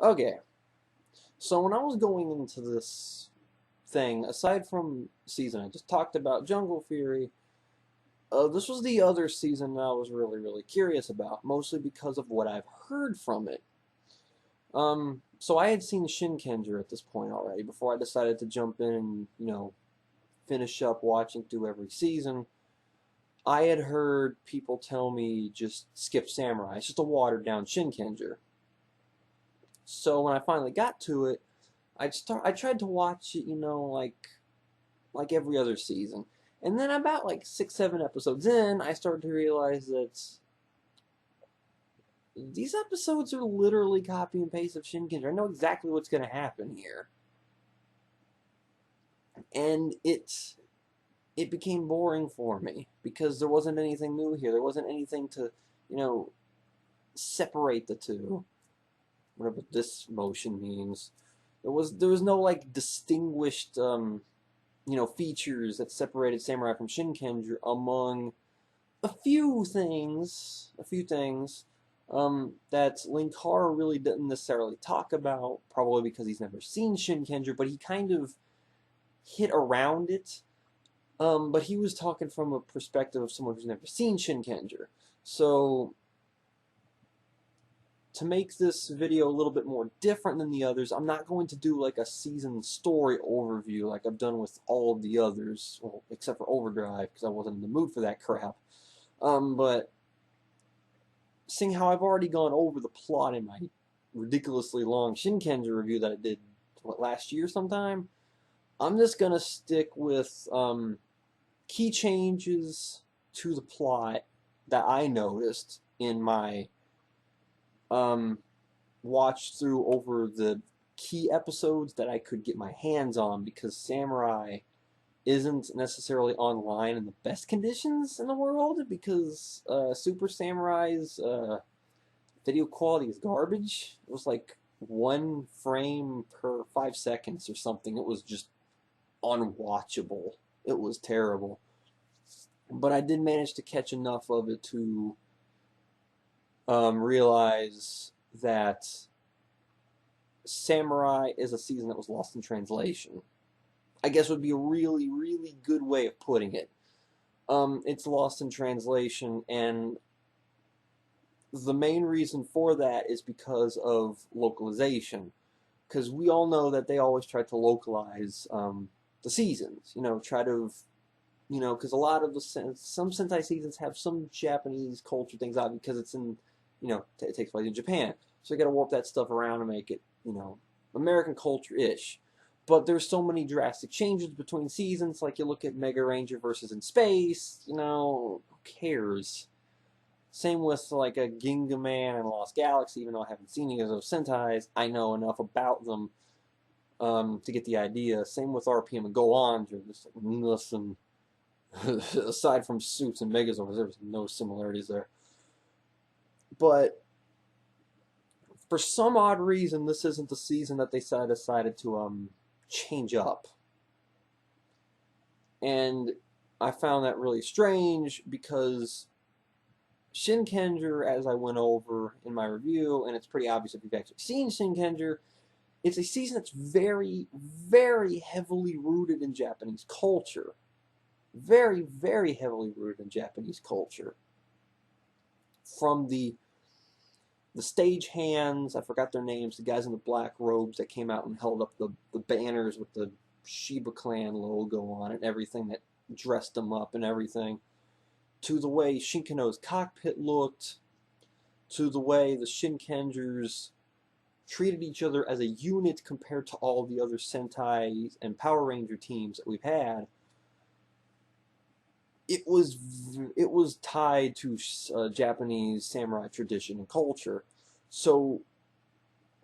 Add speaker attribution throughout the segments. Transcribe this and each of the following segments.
Speaker 1: Okay, so when I was going into this thing, aside from season, I just talked about Jungle Fury. This was the other season that I was really curious about, mostly because of what I've heard from it. So I had seen Shinkenger at this point already before I decided to jump in and, finish up watching through every season. I had heard people tell me just skip Samurai. It's just a watered down Shinkenger. So when I finally got to it, I tried to watch it, like every other season. And then about like 6, 7 episodes in, I started to realize that these episodes are literally copy and paste of Shinkenger. I know exactly what's going to happen here, and it became boring for me because there wasn't anything new here. There wasn't anything to, you know, separate the two. Whatever this motion means. There was no like distinguished features that separated Samurai from Shinkenger among a few things that Linkara really didn't necessarily talk about, probably because he's never seen Shinkenger, but he kind of hit around it. But he was talking from a perspective of someone who's never seen Shinkenger. So to make this video a little bit more different than the others, I'm not going to do like a season story overview like I've done with all of the others, well, except for Overdrive, because I wasn't in the mood for that crap. But seeing how I've already gone over the plot in my ridiculously long Shinkenger review that I did, last year sometime, I'm just going to stick with key changes to the plot that I noticed in my watch through over the key episodes that I could get my hands on, because Samurai isn't necessarily online in the best conditions in the world, because Super Samurai's video quality is garbage. It was like 1 frame per 5 seconds or something. It was just unwatchable. It was terrible. But I did manage to catch enough of it to realize that Samurai is a season that was lost in translation. I guess would be a really good way of putting it. It's lost in translation, and the main reason for that is because of localization. Because we all know that they always try to localize the seasons. Try to, because a lot of some Sentai seasons have some Japanese culture things out because it's in, it takes place in Japan. So you got to warp that stuff around and make it, American culture-ish. But there's so many drastic changes between seasons. Like you look at Mega Ranger versus In Space, who cares? Same with like a Ginga Man and Lost Galaxy. Even though I haven't seen any of those Sentais, I know enough about them to get the idea. Same with RPM and Go On. Just like, listen, aside from Suits and Megazords, there's no similarities there. But for some odd reason, this isn't the season that they decided to change up. And I found that really strange because Shinkenger, as I went over in my review, and it's pretty obvious if you've actually seen Shinkenger, it's a season that's very heavily rooted in Japanese culture. Very heavily rooted in Japanese culture. From the stage hands, I forgot their names, the guys in the black robes that came out and held up the banners with the Shiba Clan logo on it and everything, that dressed them up and everything, to the way Shinkano's cockpit looked, to the way the Shinkengers treated each other as a unit compared to all the other Sentai and Power Ranger teams that we've had. It was tied to Japanese samurai tradition and culture. So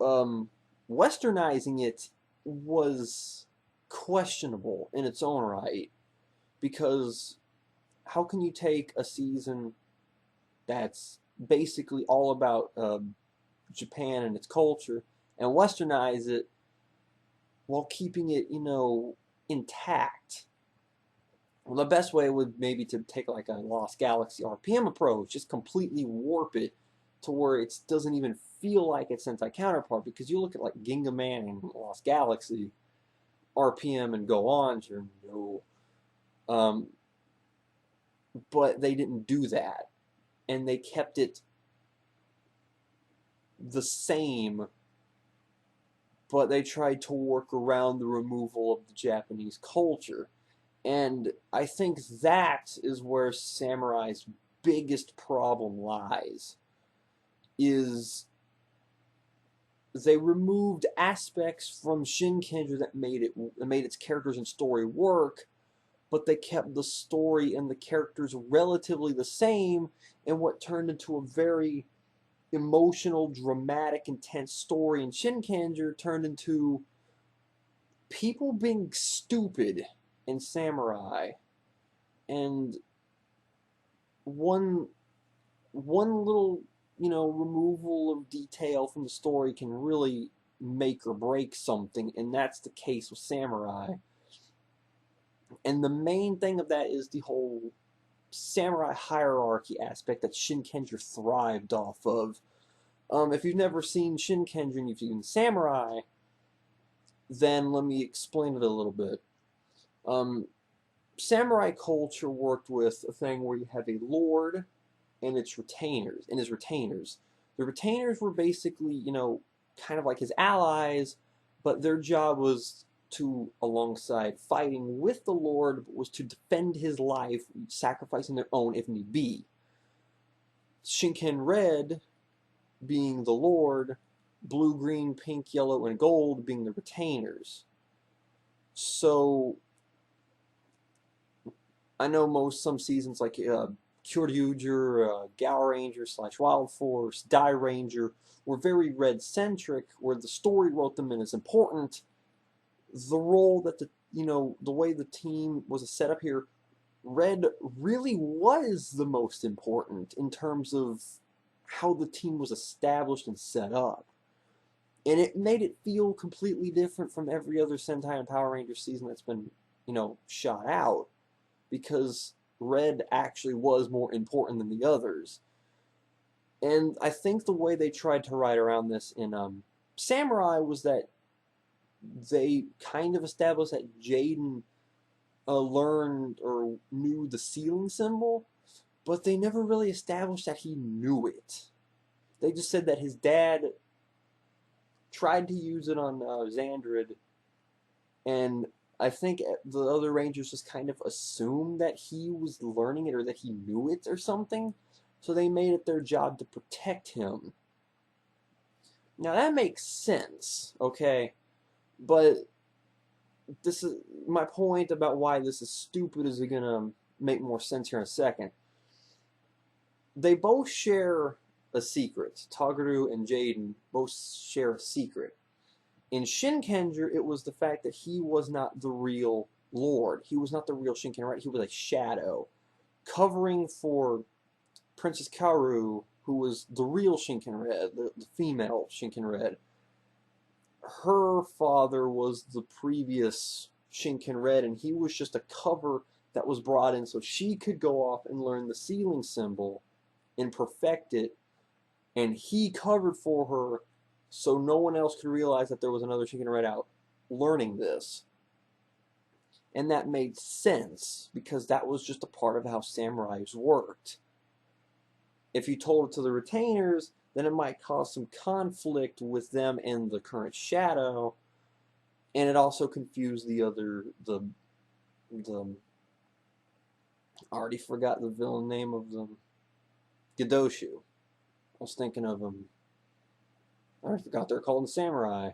Speaker 1: westernizing it was questionable in its own right, because how can you take a season that's basically all about Japan and its culture and westernize it while keeping it, intact? Well, the best way would maybe to take like a Lost Galaxy RPM approach, just completely warp it to where it doesn't even feel like its Sentai counterpart, because you look at like Ginga Man and Lost Galaxy, RPM and Go On, you're no. But they didn't do that, and they kept it the same, but they tried to work around the removal of the Japanese culture. And I think that is where Samurai's biggest problem lies, is they removed aspects from Shinkenger that made its characters and story work, but they kept the story and the characters relatively the same in what turned into a very emotional, dramatic, intense story in Shinkenger turned into people being stupid in Samurai. And one little, removal of detail from the story can really make or break something, and that's the case with Samurai. And the main thing of that is the whole samurai hierarchy aspect that Shinkenger thrived off of. If you've never seen Shinkenger and you've seen Samurai, then let me explain it a little bit. Samurai culture worked with a thing where you have a lord and his retainers. The retainers were basically, kind of like his allies, but their job was to, alongside fighting with the lord, was to defend his life, sacrificing their own if need be. Shinken Red being the lord, blue, green, pink, yellow, and gold being the retainers. So I know some seasons like Kyoryuger, Gal Ranger / Wild Force, Die Ranger were very red centric, where the story wrote them in as important. The role that the way the team was set up here, Red really was the most important in terms of how the team was established and set up. And it made it feel completely different from every other Sentai and Power Rangers season that's been, shot out, because Red actually was more important than the others. And I think the way they tried to write around this in Samurai was that they kind of established that Jaden learned or knew the ceiling symbol, but they never really established that he knew it. They just said that his dad tried to use it on Xandrid, and I think the other Rangers just kind of assumed that he was learning it or that he knew it or something, so they made it their job to protect him. Now that makes sense, okay? But this is my point about why this is stupid is going to make more sense here in a second. They both share a secret. Toguru and Jaden both share a secret. In Shinkenger, it was the fact that he was not the real Lord. He was not the real Shinken Red. He was a shadow, covering for Princess Kaoru, who was the real Shinken Red, the female Shinken Red. Her father was the previous Shinken Red, and he was just a cover that was brought in so she could go off and learn the ceiling symbol and perfect it, and he covered for her so no one else could realize that there was another Shinken Red out learning this. And that made sense, because that was just a part of how samurais worked. If you told it to the retainers, then it might cause some conflict with them and the current shadow, and it also confused the I already forgot the villain name of them. Gadoshu. I was thinking of them. I forgot they're called the samurai.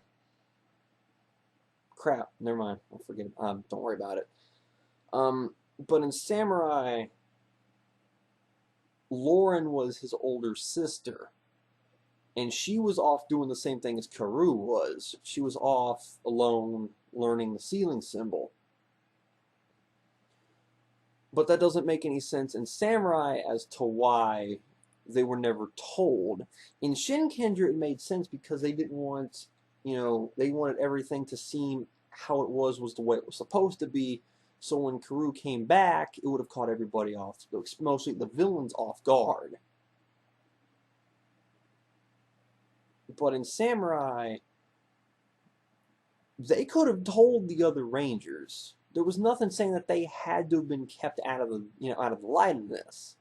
Speaker 1: Crap, never mind. I'll forget it. Don't worry about it. But in Samurai, Lauren was his older sister, and she was off doing the same thing as Kaoru was. She was off alone learning the ceiling symbol. But that doesn't make any sense in Samurai as to why they were never told. In Shinkenger, it made sense because they didn't want, they wanted everything to seem how it was the way it was supposed to be. So when Kaoru came back, it would have caught everybody off, mostly the villains, off guard. But in Samurai, they could have told the other Rangers. There was nothing saying that they had to have been kept out of the out of the light of this.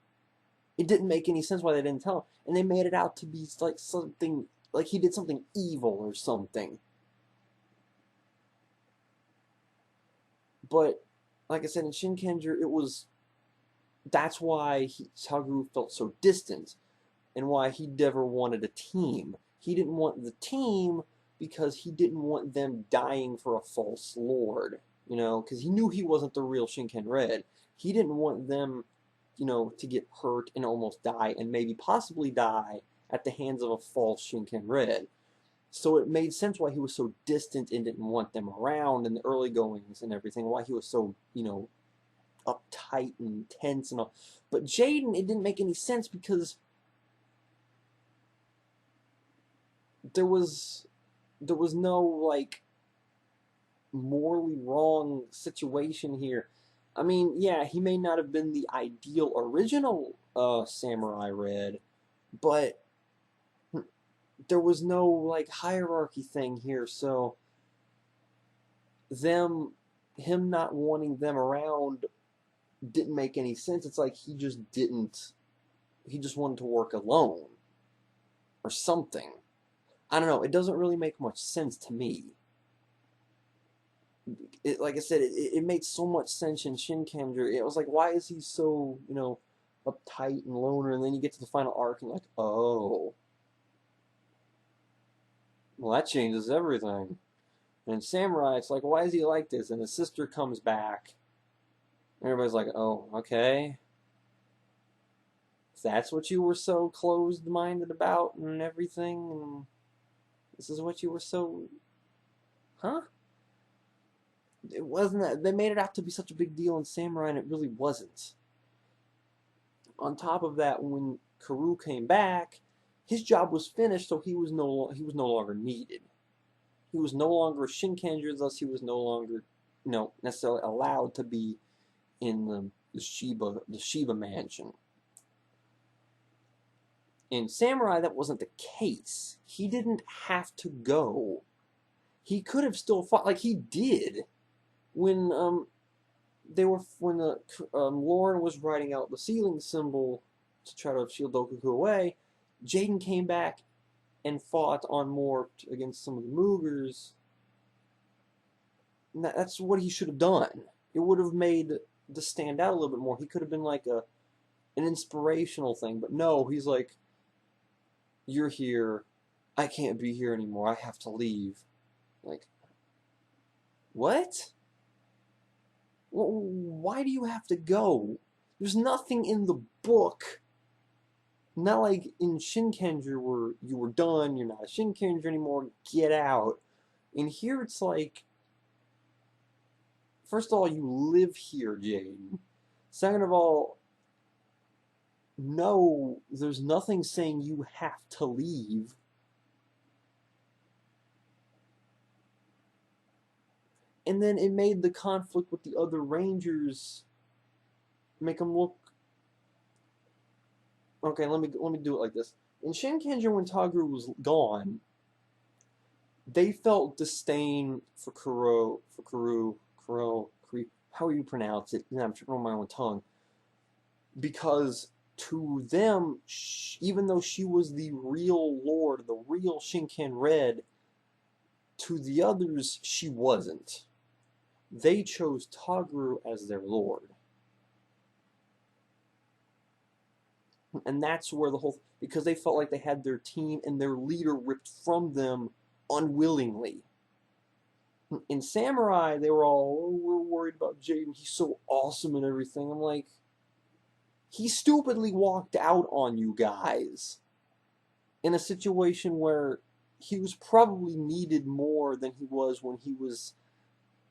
Speaker 1: It didn't make any sense why they didn't tell him, and they made it out to be like something like he did something evil or something. But like I said in Shinkenger, that's why Tagru felt so distant, and why he never wanted a team. He didn't want the team because he didn't want them dying for a false lord, because he knew he wasn't the real Shinken Red. He didn't want them, to get hurt and almost die, and maybe possibly die at the hands of a false Shinken Red. So it made sense why he was so distant and didn't want them around in the early goings and everything, why he was so, uptight and tense and all. But Jaden, it didn't make any sense because there was no like morally wrong situation here. I mean, yeah, he may not have been the ideal original Samurai Red, but there was no like hierarchy thing here, so him not wanting them around didn't make any sense. It's like he just wanted to work alone or something. I don't know. It doesn't really make much sense to me. Like I said, it made so much sense in Shinkenger. It was like, why is he so, uptight and loner? And then you get to the final arc and like, oh, well, that changes everything. And in Samurai, it's like, why is he like this? And his sister comes back. And everybody's like, oh, okay. That's what you were so closed-minded about and everything? And this is what you were so... Huh? It wasn't that. They made it out to be such a big deal in Samurai, and it really wasn't. On top of that, when Karu came back, his job was finished, so he was no longer needed. He was no longer a Shinkenger, thus he was no longer, necessarily allowed to be in the Shiba mansion. In Samurai, that wasn't the case. He didn't have to go. He could have still fought, like he did. When Lauren was writing out the ceiling symbol to try to shield Dokuku away, Jaden came back and fought on Mort against some of the Moogers. And that's what he should have done. It would have made the stand out a little bit more. He could have been like an inspirational thing, but no, he's like, you're here, I can't be here anymore, I have to leave. Like, what? Why do you have to go? There's nothing in the book, not like in Shinkenger where you were done, you're not a Shinkenger anymore, get out. In here it's like, first of all, you live here, Jaden. Second of all, no, there's nothing saying you have to leave. And then it made the conflict with the other Rangers make them look... Okay, let me do it like this. In Shinkenger, when Tagru was gone, they felt disdain for Karu, however you pronounce it. I'm tripping on my own tongue. Because to them, even though she was the real Lord, the real Shinken Red, to the others, she wasn't. They chose Tagru as their lord. And that's where the whole... Because they felt like they had their team and their leader ripped from them unwillingly. In Samurai, they were all, oh, we're worried about Jaden, he's so awesome and everything. I'm like, he stupidly walked out on you guys in a situation where he was probably needed more than he was when he was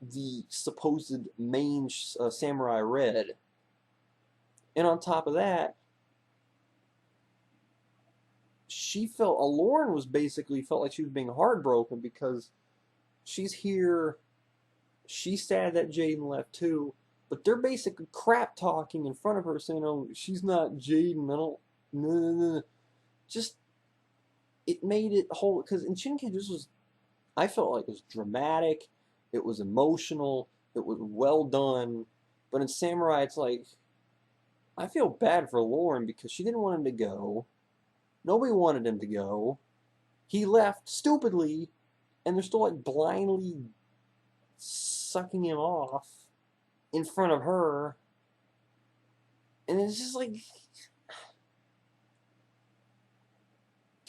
Speaker 1: the supposed main Samurai Red. And on top of that, Lauren was basically felt like she was being heartbroken because she's here, she's sad that Jaden left too, but they're basically crap talking in front of her saying, oh, she's not Jaden, I don't, just, it made it whole, because in Shinken this was, I felt like it was dramatic, it was emotional, it was well done, but in Samurai it's like, I feel bad for Lauren because she didn't want him to go. Nobody wanted him to go. He left stupidly, and they're still like blindly sucking him off in front of her. And it's just like,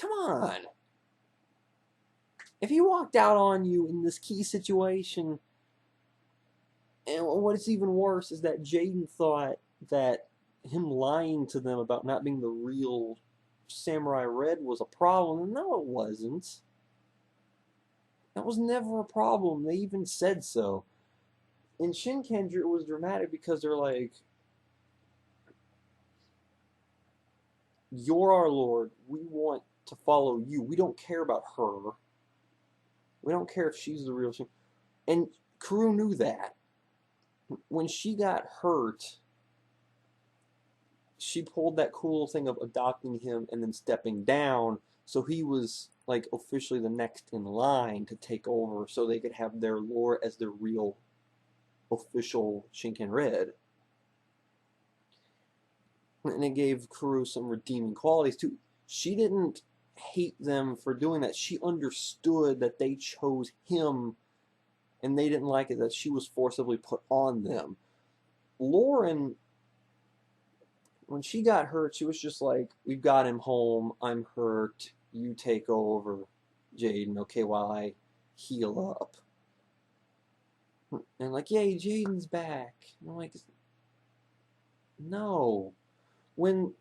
Speaker 1: come on. If he walked out on you in this key situation, and what's even worse is that Jaden thought that him lying to them about not being the real Samurai Red was a problem, and no, it wasn't. That was never a problem. They even said so. In Shinkenger, it was dramatic because they're like, "You're our lord. We want to follow you. We don't care about her. We don't care if she's the real Shin." And Kuru knew that. When she got hurt, she pulled that cool thing of adopting him and then stepping down, so he was like officially the next in line to take over, so they could have their lore as their real official Shinken Red. And it gave Kuru some redeeming qualities too. She didn't hate them for doing that. She understood that they chose him, and they didn't like it that she was forcibly put on them. Lauren, when she got hurt, she was just like, "We've got him home. I'm hurt. You take over, Jaden, okay, while I heal up." And like, "Yay, Jaden's back." And I'm like, no. When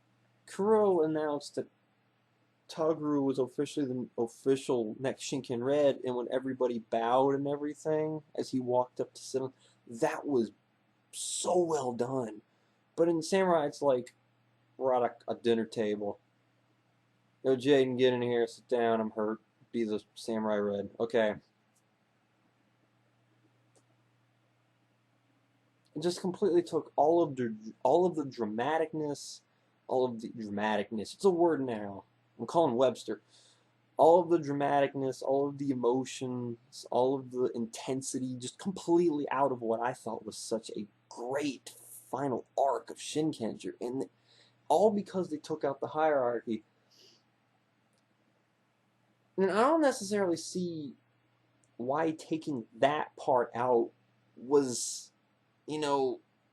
Speaker 1: Kuro announced that Toguru was officially the official next Shinken Red, and when everybody bowed and everything as he walked up to sit on, that was so well done. But in Samurai, it's like, we're at a dinner table. Yo, Jaden, get in here, sit down, I'm hurt. Be the Samurai Red. Okay. It just completely took all of the dramaticness, it's a word now. I'm calling Webster. All of the dramaticness, all of the emotions, all of the intensity, just completely out of what I thought was such a great final arc of Shinkenger, and all because they took out the hierarchy. And I don't necessarily see why taking that part out was,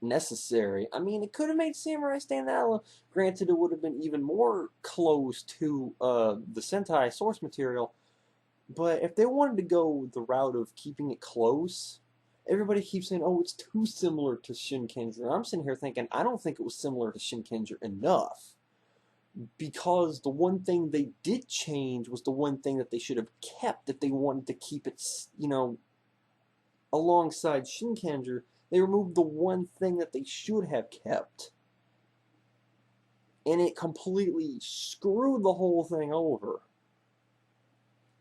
Speaker 1: necessary. I mean, it could have made Samurai stand out alone. Granted, it would have been even more close to the Sentai source material, but if they wanted to go the route of keeping it close, everybody keeps saying, "Oh, it's too similar to Shinkenger." And I'm sitting here thinking, I don't think it was similar to Shinkenger enough, because the one thing they did change was the one thing that they should have kept if they wanted to keep it, alongside Shinkenger. They removed the one thing that they should have kept, and it completely screwed the whole thing over.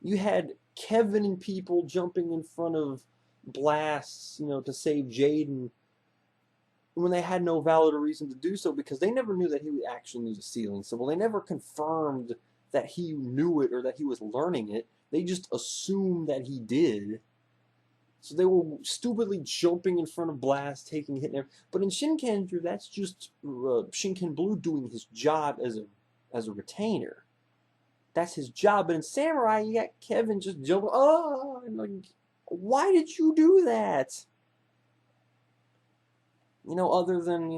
Speaker 1: You had Kevin and people jumping in front of blasts, to save Jaden, when they had no valid reason to do so, because they never knew that he actually knew the ceiling symbol. They never confirmed that he knew it or that he was learning it. They just assumed that he did. So they were stupidly jumping in front of Blast, taking a hit. But in Shinkenger, that's just Shinken Blue doing his job as a retainer. That's his job. But in Samurai, you got Kevin just jumping. Oh, and like, why did you do that? Other than,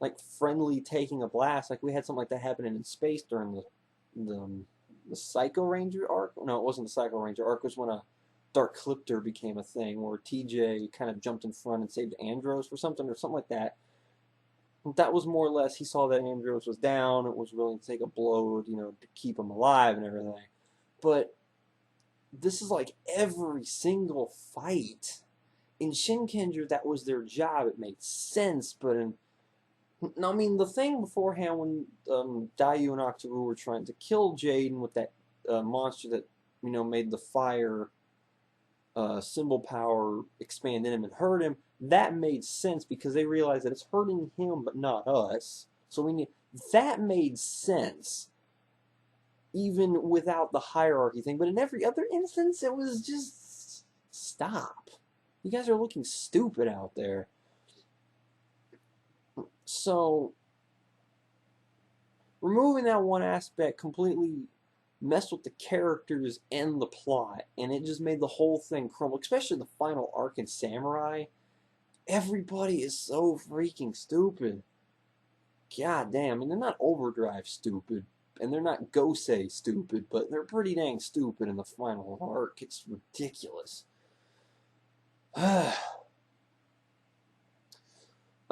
Speaker 1: like friendly taking a blast. Like we had something like that happening in space during the Psycho Ranger arc. No, it wasn't the Psycho Ranger arc. It was when a Dark Clipter became a thing, where TJ kind of jumped in front and saved Andros or something like that. That was more or less, he saw that Andros was down and was willing to take a blow, to keep him alive and everything. But this is like every single fight. In Shinkenger, that was their job. It made sense, but I mean, the thing beforehand when Dayu and Octoroon were trying to kill Jaden with that monster that, made the fire symbol power expand in him and hurt him, that made sense because they realized that it's hurting him but not us. So that made sense. even without the hierarchy thing. But in every other instance, it was just stop. You guys are looking stupid out there. So removing that one aspect completely messed with the characters and the plot, and it just made the whole thing crumble, especially the final arc in Samurai. Everybody is so freaking stupid. God damn, I mean, they're not Overdrive stupid, and they're not Gosei stupid, but they're pretty dang stupid in the final arc. It's ridiculous. On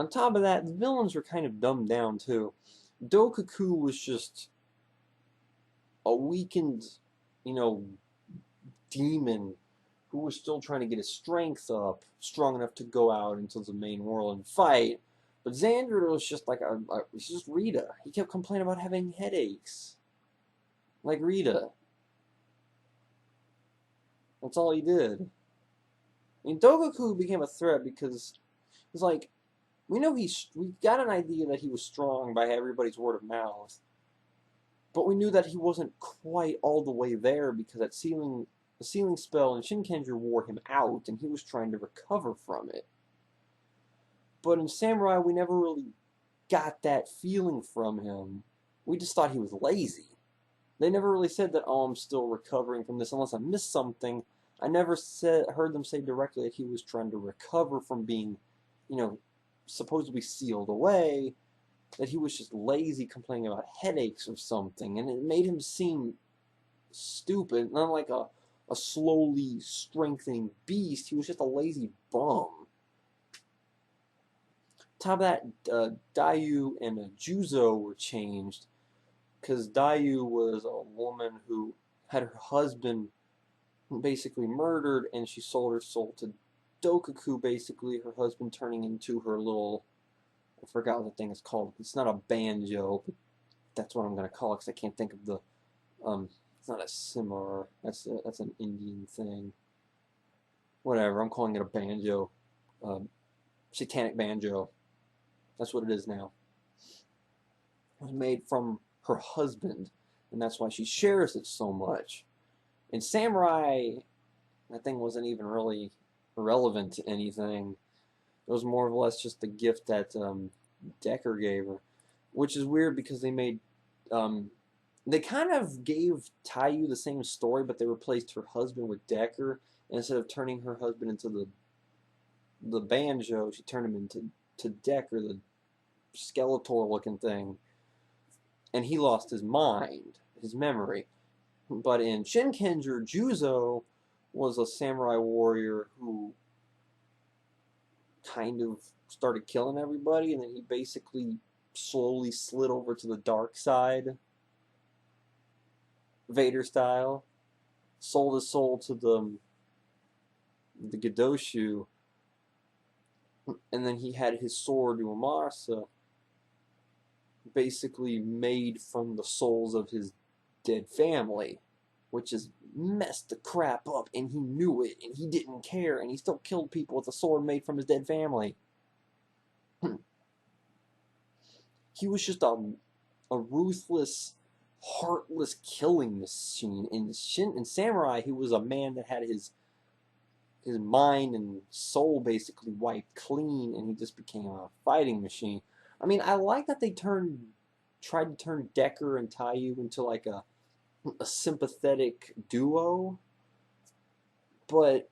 Speaker 1: top of that, the villains were kind of dumbed down, too. Dokuku was just a weakened, you know, demon who was still trying to get his strength up, strong enough to go out into the main world and fight. But Xander was just like he's just Rita. He kept complaining about having headaches, like Rita. That's all he did. I mean, Dogoku became a threat because it's like we got an idea that he was strong by everybody's word of mouth, but we knew that he wasn't quite all the way there because the sealing spell in Shinkenger wore him out, and he was trying to recover from it. But in Samurai, we never really got that feeling from him. We just thought he was lazy. They never really said that, oh, I'm still recovering from this, unless I missed something. I never heard them say directly that he was trying to recover from being, supposed to be sealed away, that he was just lazy, complaining about headaches or something, and it made him seem stupid, not like a slowly strengthening beast. He was just a lazy bum. Top of that, Dayu and Juzo were changed because Dayu was a woman who had her husband basically murdered, and she sold her soul to Dokuku, basically her husband turning into her little, I forgot what the thing is called. It's not a banjo, but that's what I'm going to call it because I can't think of the, it's not a simar, that's an Indian thing. Whatever, I'm calling it a banjo, satanic banjo. That's what it is now. It was made from her husband, and that's why she shares it so much. In Samurai, that thing wasn't even really relevant to anything. It was more or less just the gift that Decker gave her, which is weird because they made they kind of gave Tayu the same story, but they replaced her husband with Decker. And instead of turning her husband into the banjo, she turned him into Decker, the Skeletor-looking thing, and he lost his mind, his memory. But in Shinkenger, Juzo was a samurai warrior who kind of started killing everybody, and then he basically slowly slid over to the dark side, Vader style, sold his soul to the Gadoshu, and then he had his sword Uemasa basically made from the souls of his dead family, which is messed the crap up, and he knew it, and he didn't care, and he still killed people with a sword made from his dead family. He was just a ruthless, heartless killing machine. In Samurai, he was a man that had his mind and soul basically wiped clean, and he just became a fighting machine. I mean, I like that they tried to turn Decker and Tayu into like a sympathetic duo, but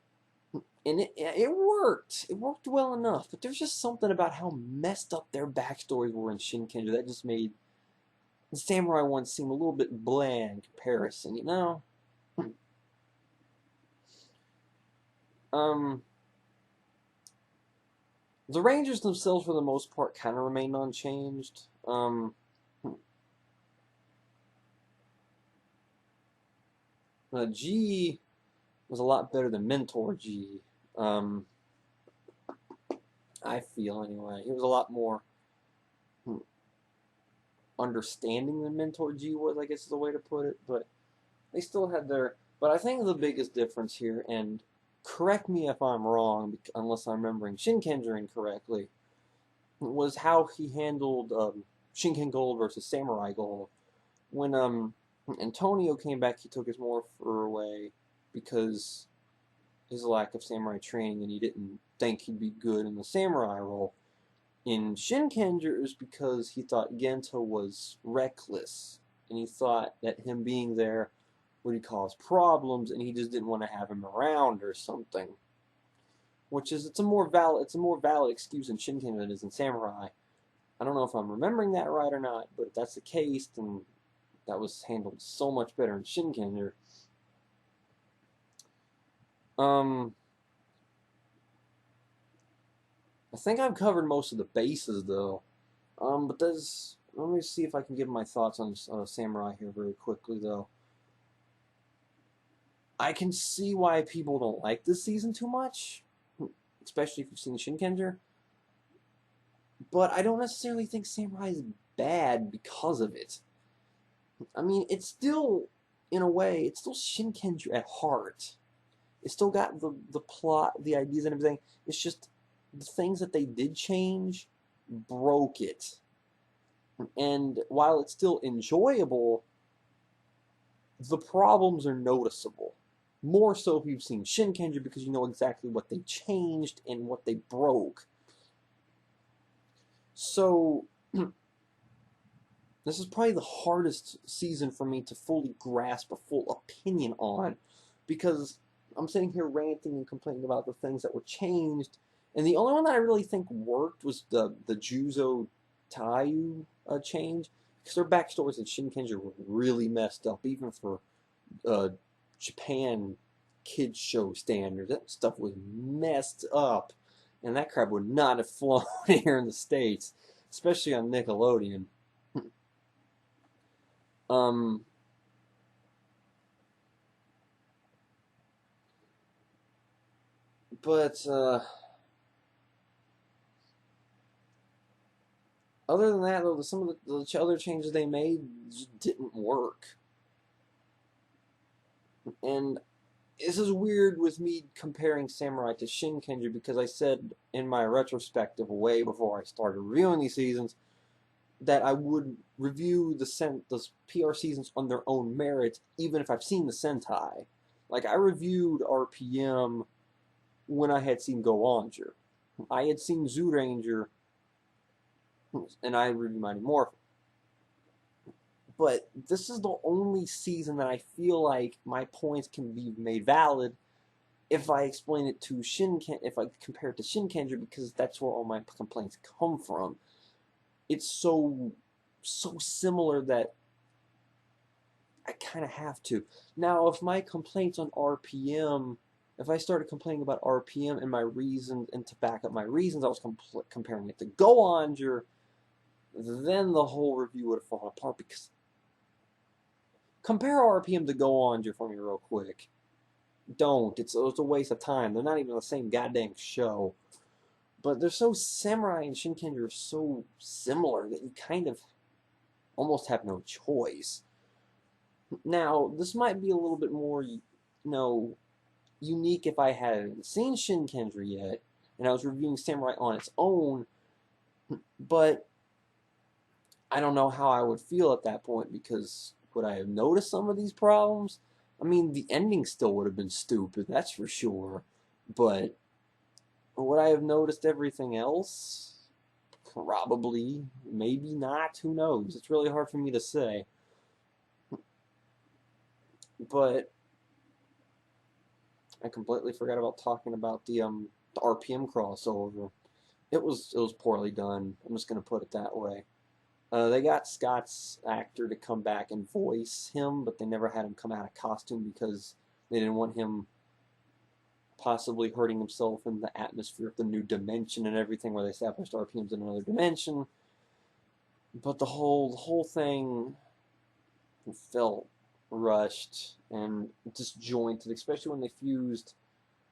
Speaker 1: it worked. It worked well enough, but there's just something about how messed up their backstories were in Shinkenger that just made the Samurai one seem a little bit bland in comparison, you know? The Rangers themselves, for the most part, kind of remained unchanged. G was a lot better than Mentor G. I feel, anyway. He was a lot more understanding than Mentor G was, I guess is the way to put it. But they still had their... But I think the biggest difference here, and correct me if I'm wrong, unless I'm remembering Shinkenger incorrectly, was how he handled Shinken Gold versus Samurai Gold. When Antonio came back, he took his morpher away because his lack of samurai training, and he didn't think he'd be good in the samurai role. In Shinkenger, it was because he thought Gento was reckless, and he thought that him being there would cause problems, and he just didn't want to have him around or something. Which is it's a more valid excuse in Shinkenger than it is in Samurai. I don't know if I'm remembering that right or not, but if that's the case, then that was handled so much better in Shinkenger. I think I've covered most of the bases though. But let me see if I can give my thoughts on Samurai here very quickly though. I can see why people don't like this season too much, especially if you've seen Shinkenger. But I don't necessarily think Samurai is bad because of it. I mean, it's still, in a way, it's still Shinkenger at heart. It's still got the plot, the ideas, and everything. It's just the things that they did change broke it. And while it's still enjoyable, the problems are noticeable. More so if you've seen Shinkenger because you know exactly what they changed and what they broke. So, this is probably the hardest season for me to fully grasp a full opinion on because I'm sitting here ranting and complaining about the things that were changed, and the only one that I really think worked was the Juzo Taiyu change, because their backstories in Shinkenger were really messed up, even for uh, Japan kids show standards. That stuff was messed up, and that crap would not have flown here in the States, especially on Nickelodeon. Um, but other than that, though, some of the other changes they made just didn't work. And this is weird with me comparing Samurai to Shinkenger because I said in my retrospective way before I started reviewing these seasons that I would review the PR seasons on their own merit, even if I've seen the Sentai. Like, I reviewed RPM when I had seen Go Onger. I had seen Zooranger, and I reviewed Mighty Morphin. But this is the only season that I feel like my points can be made valid if I explain it to if I compare it to Shinkenger, because that's where all my complaints come from. It's so similar that I kind of have to. Now, if my complaints on RPM, if I started complaining about RPM and my reasons, and to back up my reasons, I was comparing it to Go Onger, then the whole review would have fallen apart, because compare RPM to Go Onger for me real quick. Don't. It's a waste of time. They're not even the same goddamn show. But they're so Samurai and Shinkenger are so similar that you kind of almost have no choice. Now, this might be a little bit more, unique if I hadn't seen Shinkenger yet, and I was reviewing Samurai on its own, but I don't know how I would feel at that point, because would I have noticed some of these problems? I mean, the ending still would have been stupid, that's for sure, but would I have noticed everything else? Probably. Maybe not. Who knows? It's really hard for me to say. But I completely forgot about talking about the RPM crossover. It was poorly done. I'm just gonna put it that way. They got Scott's actor to come back and voice him, but they never had him come out of costume because they didn't want him possibly hurting himself in the atmosphere of the new dimension and everything, where they established RPMs in another dimension. But the whole thing felt rushed and disjointed, especially when they fused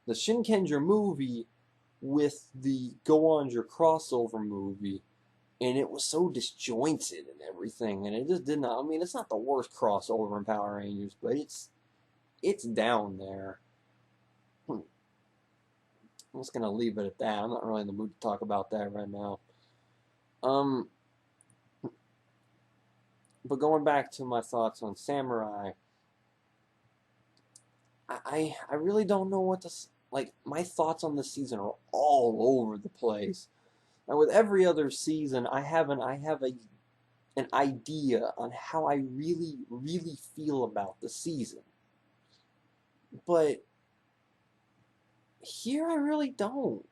Speaker 1: the Shinkenger movie with the Go Onger crossover movie, and it was so disjointed and everything, and it just did not. I mean, it's not the worst crossover in Power Rangers, but it's down there. I'm just gonna leave it at that. I'm not really in the mood to talk about that right now. Um, But going back to my thoughts on Samurai, I really don't know what to like. My thoughts on this season are all over the place. And with every other season, I have an idea on how I really feel about the season. But here I really don't.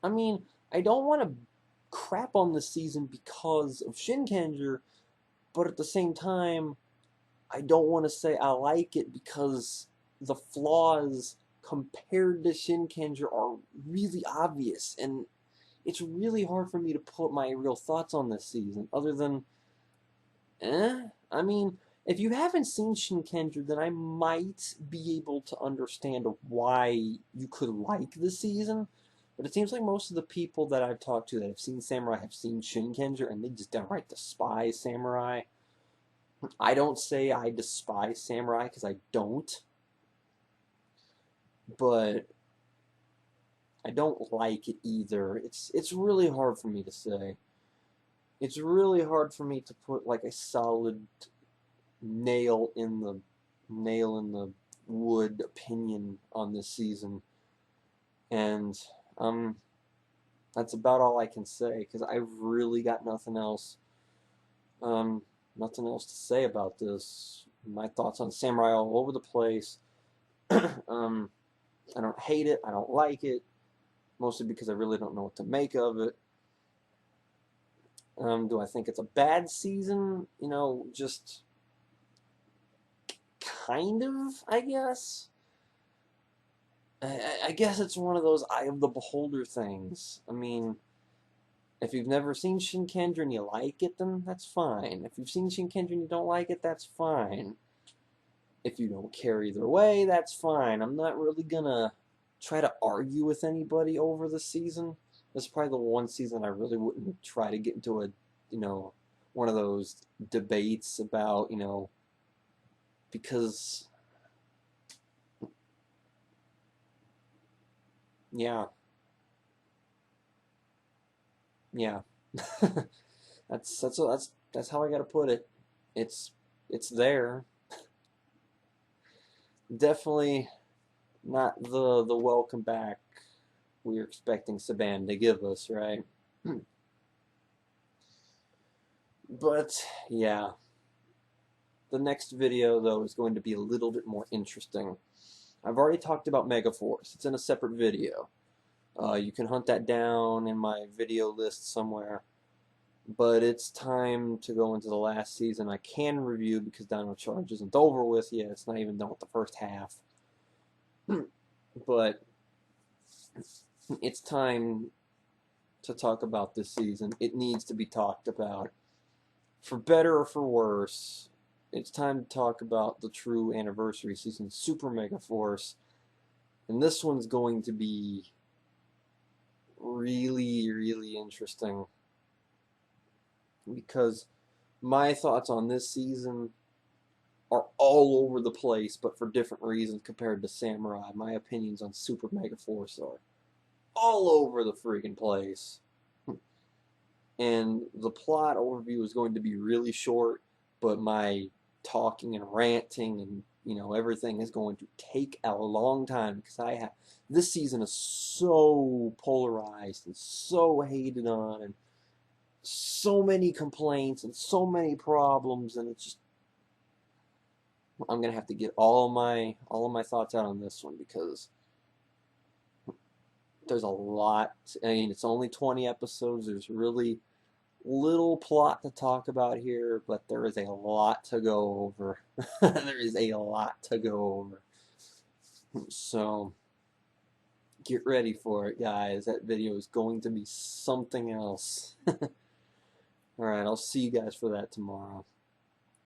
Speaker 1: I mean, I don't want to crap on the season because of Shinkenger, but at the same time, I don't want to say I like it because the flaws compared to Shinkenger are really obvious, and it's really hard for me to put my real thoughts on this season, other than, I mean, if you haven't seen Shinkenger, then I might be able to understand why you could like the season. But it seems like most of the people that I've talked to that have seen Samurai have seen Shinkenger, and they just downright despise Samurai. I don't say I despise Samurai, because I don't, but I don't like it either. It's really hard for me to say. It's really hard for me to put like a solid nail in the nail in the wood opinion on this season, and um, that's about all I can say because I've really got um, nothing else to say about this. My thoughts on Samurai all over the place. um, I don't hate it. I don't like it. Mostly because I really don't know what to make of it. Do I think it's a bad season? You know, just kind of, I guess. I guess it's one of those eye of the beholder things. I mean, if you've never seen Shinkenger and you like it, then that's fine. If you've seen Shinkenger and you don't like it, that's fine. If you don't care either way, that's fine. I'm not really gonna try to argue with anybody over the season. This is probably the one season I really wouldn't try to get into you know, one of those debates about, because, yeah, yeah. That's how I gotta put it. It's it's there. Definitely not the welcome back we were expecting Saban to give us, right? But yeah, the next video though is going to be a little bit more interesting. I've already talked about Megaforce. It's in a separate video. You can hunt that down in my video list somewhere. But it's time to go into the last season I can review because Dino Charge isn't over with yet. It's not even done with the first half. But it's time to talk about this season. It needs to be talked about. For better or for worse, it's time to talk about the true anniversary season, Super Mega Force. And this one's going to be really interesting because my thoughts on this season are all over the place, but for different reasons compared to Samurai. My opinions on Super Mega Force are all over the freaking place. And the plot overview is going to be really short, but my talking and ranting and everything is going to take a long time because this season is so polarized and so hated on and so many complaints and so many problems, and it's just I'm gonna have to get all of my thoughts out on this one because there's a lot. I mean, it's only 20 episodes. There's really little plot to talk about here, but there is a lot to go over. There is a lot to go over. So get ready for it, guys. That video is going to be something else. Alright, I'll see you guys for that tomorrow.